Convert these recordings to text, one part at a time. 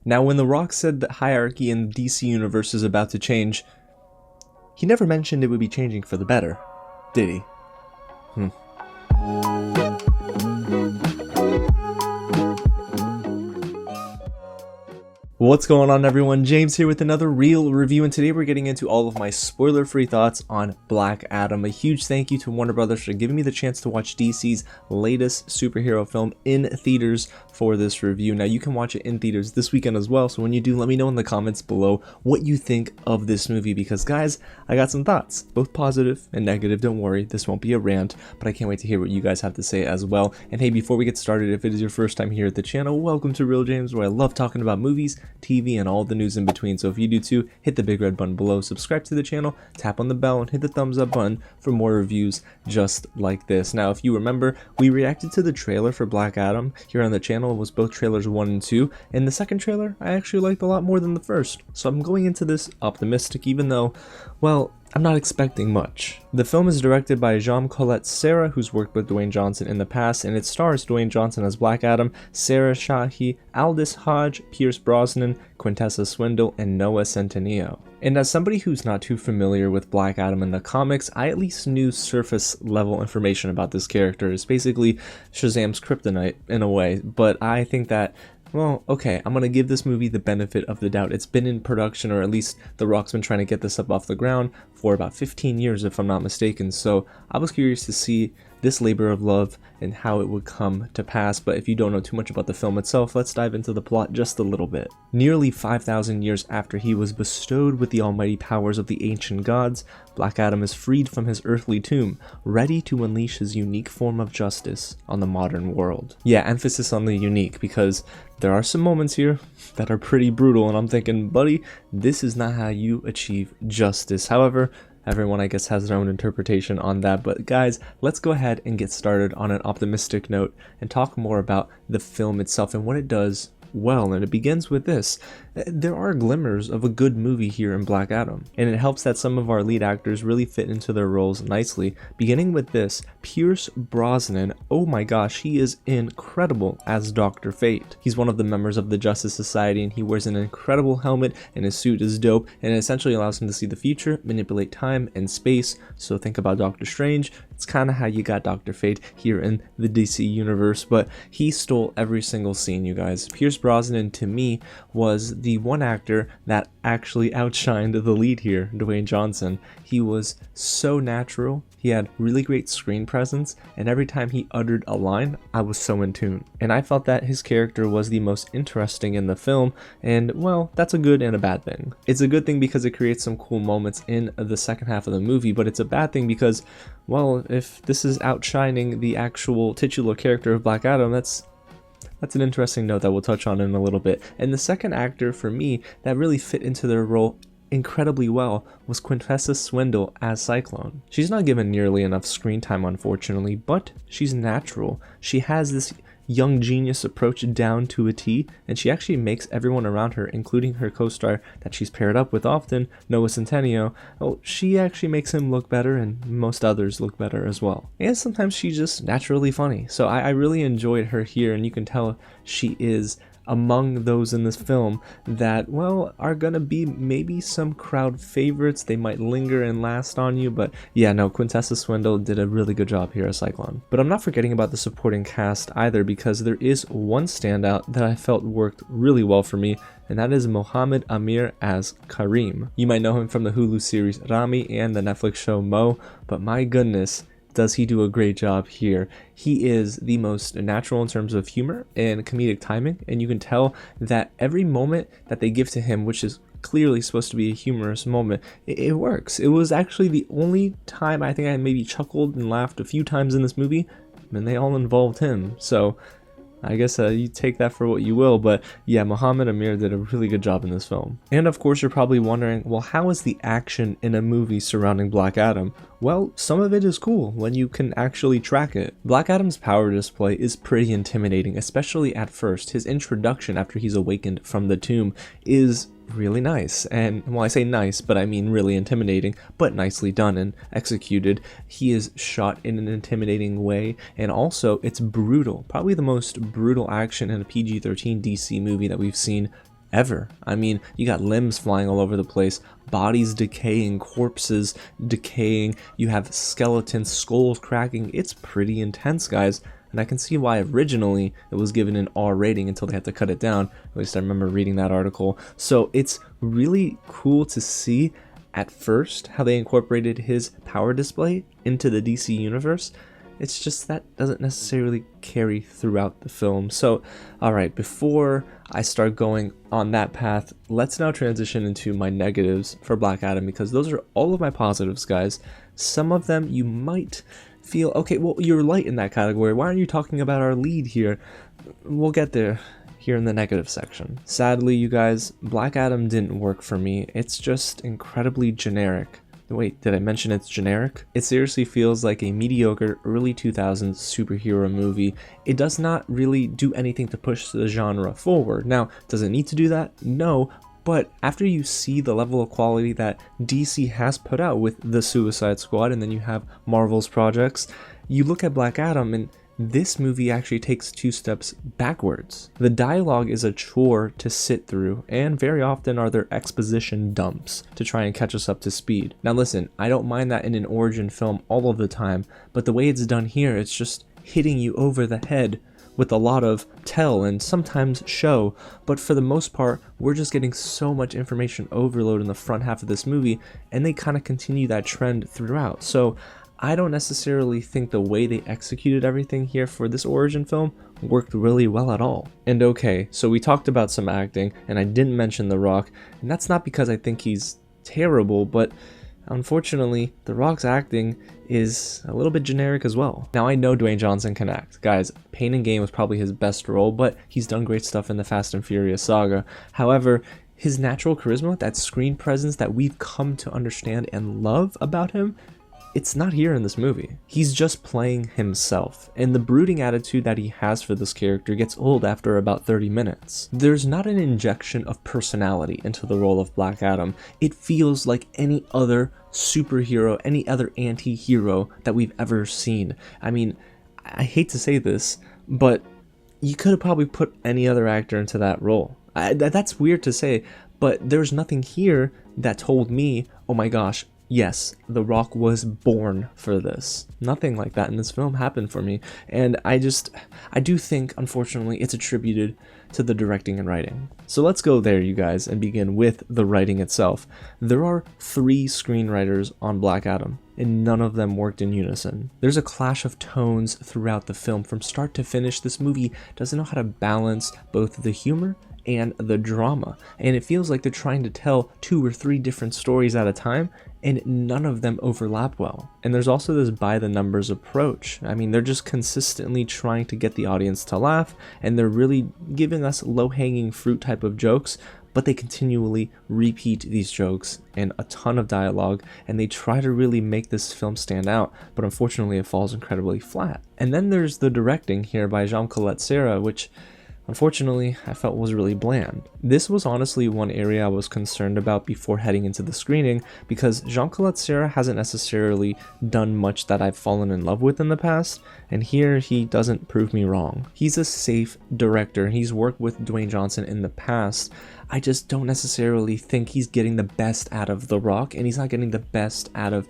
Now, when The Rock said that hierarchy in the DC universe is about to change, he never mentioned it would be changing for the better, did he? What's going on, everyone? James here with another real review, and today we're getting into all of my spoiler-free thoughts on Black Adam. A huge thank you to Warner Brothers for giving me the chance to watch DC's latest superhero film in theaters for this review. Now, you can watch it in theaters this weekend as well, so when you do, let me know in the comments below what you think of this movie, because guys, I got some thoughts, both positive and negative. Don't worry, this won't be a rant, but I can't wait to hear what you guys have to say as well. And hey, before we get started, if it is your first time here at the channel, welcome to Real James, where I love talking about movies, TV, and all the news in between. So if you do too, hit the big red button below, subscribe to the channel, tap on the bell, and hit the thumbs up button for more reviews just like this. Now, if you remember, we reacted to the trailer for Black Adam here on the channel. It was both trailers 1 and 2, and the second trailer I actually liked a lot more than the first. So I'm going into this optimistic, even though, well, I'm not expecting much. The film is directed by Jaume Collet-Serra, who's worked with Dwayne Johnsn in the past, and it stars Dwayne Johnsn as Black Adam, Sarah Shahi, Aldis, Hodge, Brosnan, Quintessa, Swindell, and Noah Centineo. And as somebody who's not too familiar with Black Adam in the comics, I at least knew surface level information about this character. It's basically Shazam's kryptonite in a way, but I think that, well, okay, I'm gonna give this movie the benefit of the doubt. It's been in production, or at least The Rock's been trying to get this up off the ground for about 15 years, if I'm not mistaken. So I was curious to see this labor of love and how it would come to pass. But if you don't know too much about the film itself, let's dive into the plot just a little bit. Nearly 5,000 years after he was bestowed with the almighty powers of the ancient gods, Black Adam is freed from his earthly tomb, ready to unleash his unique form of justice on the modern world. Yeah, emphasis on the unique, because there are some moments here that are pretty brutal, and I'm thinking, buddy, this is not how you achieve justice. However, everyone, I guess, has their own interpretation on that. But guys, let's go ahead and get started on an optimistic note and talk more about the film itself and what it does well. And it begins with this. There are glimmers of a good movie here in Black Adam, and it helps that some of our lead actors really fit into their roles nicely, beginning with this, Brosnan. Oh my gosh, he is incredible as Dr. Fate. He's one of the members of the Justice Society, and he wears an incredible helmet, and his suit is dope, and it essentially allows him to see the future, manipulate time and space. So think about Doctor Strange. It's kind of how you got Dr. Fate here in the DC universe, but he stole every single scene, you guys. Brosnan, to me, was the one actor that actually outshined the lead here, Dwayne Johnsn. He was so natural, he had really great screen presence, and every time he uttered a line, I was so in tune. And I felt that his character was the most interesting in the film, and well, that's a good and a bad thing. It's a good thing because it creates some cool moments in the second half of the movie, but it's a bad thing because, well, if this is outshining the actual titular character of Black Adam, that's an interesting note that we'll touch on in a little bit. And the second actor for me that really fit into their role incredibly well was Quintessa Swindell as Cyclone. She's not given nearly enough screen time, unfortunately, but she's natural. She has this young genius approach down to a T, and she actually makes everyone around her, including her co-star that she's paired up with often, Noah Centineo, well, she actually makes him look better, and most others look better as well. And sometimes she's just naturally funny. So I really enjoyed her here, and you can tell she is among those in this film that, well, are gonna be maybe some crowd favorites. They might linger and last on you, but yeah, no, Quintessa Swindell did a really good job here as Cyclone. But I'm not forgetting about the supporting cast either, because there is one standout that I felt worked really well for me, and that is Mohamed Amir as Kareem. You might know him from the Hulu series Rami and the Netflix show Mo, but my goodness, does he do a great job here. He is the most natural in terms of humor and comedic timing, and you can tell that every moment that they give to him, which is clearly supposed to be a humorous moment, it works. It was actually the only time I think I maybe chuckled and laughed a few times in this movie, and they all involved him. So I guess you take that for what you will, but yeah, Mohamed Amir did a really good job in this film. And of course, you're probably wondering, well, how is the action in a movie surrounding Black Adam? Well, some of it is cool when you can actually track it. Black Adam's power display is pretty intimidating, especially at first. His introduction after he's awakened from the tomb is really nice, and well, I say nice, but I mean really intimidating, but nicely done and executed. He is shot in an intimidating way, and also it's brutal, probably the most brutal action in a PG-13 DC movie that we've seen ever. I mean, you got limbs flying all over the place, bodies decaying, corpses decaying, you have skeletons, skulls cracking. It's pretty intense, guys. And I can see why originally it was given an R rating until they had to cut it down. At least I remember reading that article. So it's really cool to see at first how they incorporated his power display into the DC universe. It's just that doesn't necessarily carry throughout the film. So, alright, before I start going on that path, let's now transition into my negatives for Black Adam, because those are all of my positives, guys. Some of them you might feel, okay, well, you're light in that category. Why aren't you talking about our lead here? We'll get there here in the negative section. Sadly, you guys, Black Adam didn't work for me. It's just incredibly generic. Wait, did I mention it's generic? It seriously feels like a mediocre early 2000s superhero movie. It does not really do anything to push the genre forward. Now, does it need to do that? No, but after you see the level of quality that DC has put out with the Suicide Squad, and then you have Marvel's projects, you look at Black Adam and this movie actually takes 2 steps backwards. The dialogue is a chore to sit through, and very often are there exposition dumps to try and catch us up to speed. Now listen, I don't mind that in an origin film all of the time, but the way it's done here, it's just hitting you over the head with a lot of tell and sometimes show, but for the most part, we're just getting so much information overload in the front half of this movie, and they kind of continue that trend throughout. So I don't necessarily think the way they executed everything here for this origin film worked really well at all. And okay, so we talked about some acting, and I didn't mention The Rock, and that's not because I think he's terrible, but unfortunately, The Rock's acting is a little bit generic as well. Now, I know Dwayne Johnsn can act. Guys, Pain and Gain was probably his best role, but he's done great stuff in the Fast and Furious saga. However, his natural charisma, that screen presence that we've come to understand and love about him, it's not here in this movie. He's just playing himself, and the brooding attitude that he has for this character gets old after about 30 minutes. There's not an injection of personality into the role of Black Adam. It feels like any other superhero, any other anti-hero that we've ever seen. I mean, I hate to say this, but you could have probably put any other actor into that role. That's weird to say, but there's nothing here that told me, oh my gosh, yes, The Rock was born for this. Nothing like that in this film happened for me, and I do think, unfortunately, it's attributed to the directing and writing. So let's go there, you guys, and begin with the writing itself. There are 3 screenwriters on Black Adam, and none of them worked in unison. There's a clash of tones throughout the film. From start to finish, this movie doesn't know how to balance both the humor and the drama, and it feels like they're trying to tell 2 or 3 different stories at a time, and none of them overlap well. And there's also this by the numbers approach. I mean, they're just consistently trying to get the audience to laugh, and they're really giving us low-hanging fruit type of jokes, but they continually repeat these jokes and a ton of dialogue, and they try to really make this film stand out, but unfortunately it falls incredibly flat. And then there's the directing here by Jaume Collet-Serra, which unfortunately, I felt was really bland. This was honestly one area I was concerned about before heading into the screening, because Jaume Collet-Serra hasn't necessarily done much that I've fallen in love with in the past, and here he doesn't prove me wrong. He's a safe director, he's worked with Dwayne Johnsn in the past. I just don't necessarily think he's getting the best out of The Rock, and he's not getting the best out of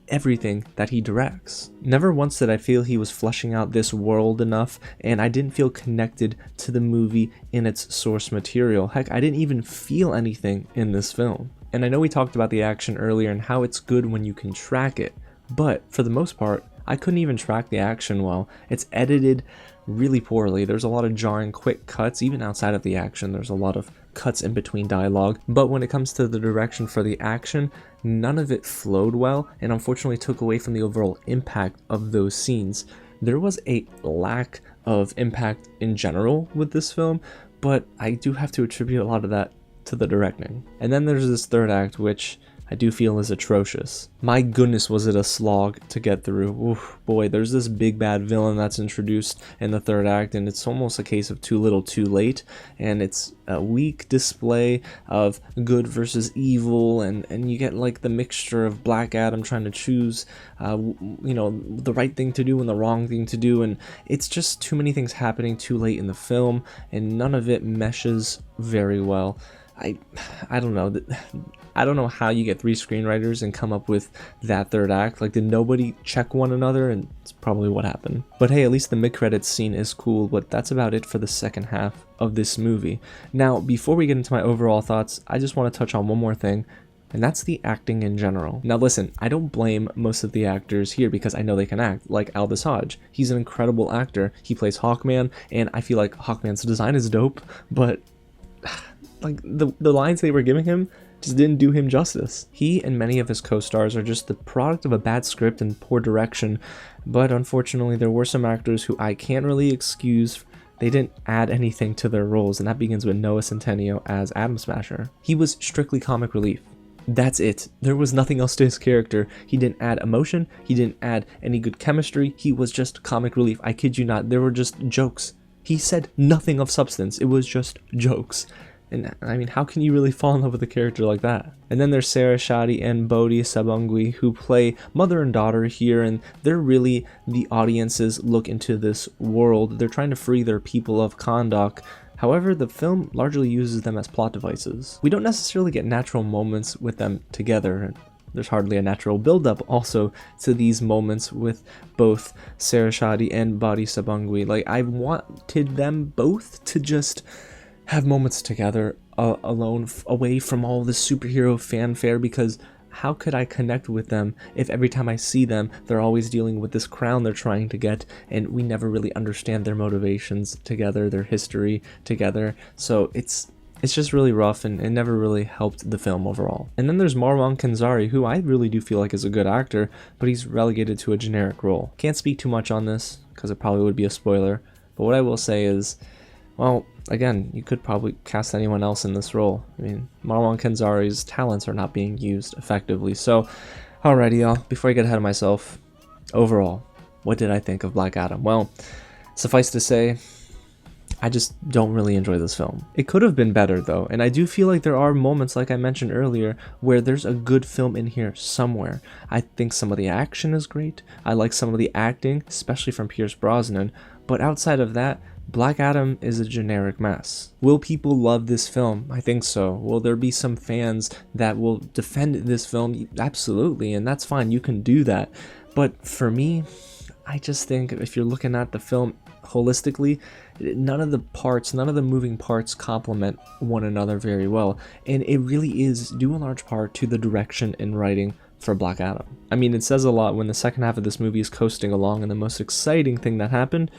everything that he directs. Never once did I feel he was fleshing out this world enough, and I didn't feel connected to the movie in its source material. Heck, I didn't even feel anything in this film. And I know we talked about the action earlier and how it's good when you can track it, but for the most part, I couldn't even track the action well. It's edited really poorly. There's a lot of jarring quick cuts. Even outside of the action, there's a lot of cuts in between dialogue. But when it comes to the direction for the action, none of it flowed well, and unfortunately took away from the overall impact of those scenes. There was a lack of impact in general with this film, but I do have to attribute a lot of that to the directing. And then there's this third act, which I do feel is atrocious. My goodness, was it a slog to get through. Oof, boy, there's this big bad villain that's introduced in the third act, and it's almost a case of too little too late, and it's a weak display of good versus evil, and you get like the mixture of Black Adam trying to choose the right thing to do and the wrong thing to do, and it's just too many things happening too late in the film, and none of it meshes very well. I don't know. I don't know how you get 3 screenwriters and come up with that third act. Like, did nobody check one another? And it's probably what happened. But hey, at least the mid-credits scene is cool, but that's about it for the second half of this movie. Now, before we get into my overall thoughts, I just want to touch on one more thing, and that's the acting in general. Now listen, I don't blame most of the actors here because I know they can act, like Aldis Hodge. He's an incredible actor. He plays Hawkman, and I feel like Hawkman's design is dope, but like the lines they were giving him just didn't do him justice. He and many of his co-stars are just the product of a bad script and poor direction, but unfortunately there were some actors who I can't really excuse. They didn't add anything to their roles, and that begins with Noah Centineo as Atom Smasher. He was strictly comic relief. That's it. There was nothing else to his character. He didn't add emotion, he didn't add any good chemistry, he was just comic relief. I kid you not, there were just jokes. He said nothing of substance, it was just jokes. And I mean, how can you really fall in love with a character like that? And then there's Sarah, Shahi, and Bodhi Sabungui, who play mother and daughter here, and they're really the audience's look into this world. They're trying to free their people of Kahndaq. However, the film largely uses them as plot devices. We don't necessarily get natural moments with them together, and there's hardly a natural build-up also to these moments with both Sarah, Shahi, and Bodhi Sabungui. Like, I wanted them both to just have moments together alone, away from all this superhero fanfare, because how could I connect with them if every time I see them they're always dealing with this crown they're trying to get, and we never really understand their motivations together, their history together. So it's just really rough, and it never really helped the film overall. And then there's Marwan Kenzari, who I really do feel like is a good actor, but he's relegated to a generic role. Can't speak too much on this because it probably would be a spoiler, but what I will say is, well, again, you could probably cast anyone else in this role. I mean, Marwan Kenzari's talents are not being used effectively. So, alrighty y'all, before I get ahead of myself, overall, what did I think of Black Adam? Well, suffice to say, I just don't really enjoy this film. It could have been better though, and I do feel like there are moments, like I mentioned earlier, where there's a good film in here somewhere. I think some of the action is great. I like some of the acting, especially from Pierce Brosnan, but outside of that, Black Adam is a generic mess. Will people love this film? I think so. Will there be some fans that will defend this film? Absolutely, and that's fine, you can do that. But for me, I just think if you're looking at the film holistically, none of the moving parts complement one another very well, and it really is due in large part to the direction and writing for Black Adam. I mean, it says a lot when the second half of this movie is coasting along and the most exciting thing that happened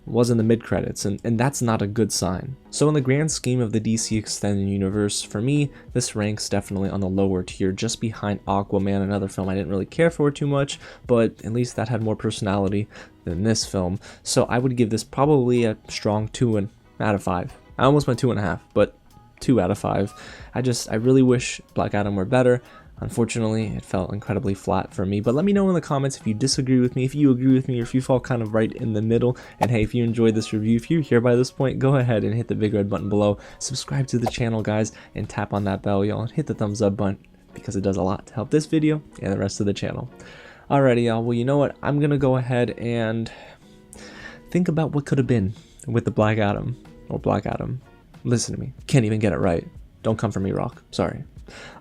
was in the mid-credits, and that's not a good sign. So in the grand scheme of the DC Extended Universe, for me, this ranks definitely on the lower tier, just behind Aquaman, another film I didn't really care for too much, but at least that had more personality than this film. So I would give this probably a strong 2 out of 5. I almost went 2.5, but 2 out of 5. I really wish Black Adam were better. Unfortunately, it felt incredibly flat for me, but let me know in the comments if you disagree with me, if you agree with me, or if you fall kind of right in the middle. And hey, if you enjoyed this review, if you're here by this point, go ahead and hit the big red button below, subscribe to the channel, guys, and tap on that bell, y'all, and hit the thumbs up button, because it does a lot to help this video and the rest of the channel. Alrighty, y'all, well, you know what, I'm gonna go ahead and think about what could have been with the Black Adam, or Black Adam. Listen to me, can't even get it right. Don't come for me, Rock, sorry.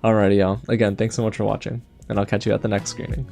Alrighty, y'all. Again, thanks so much for watching, and I'll catch you at the next screening.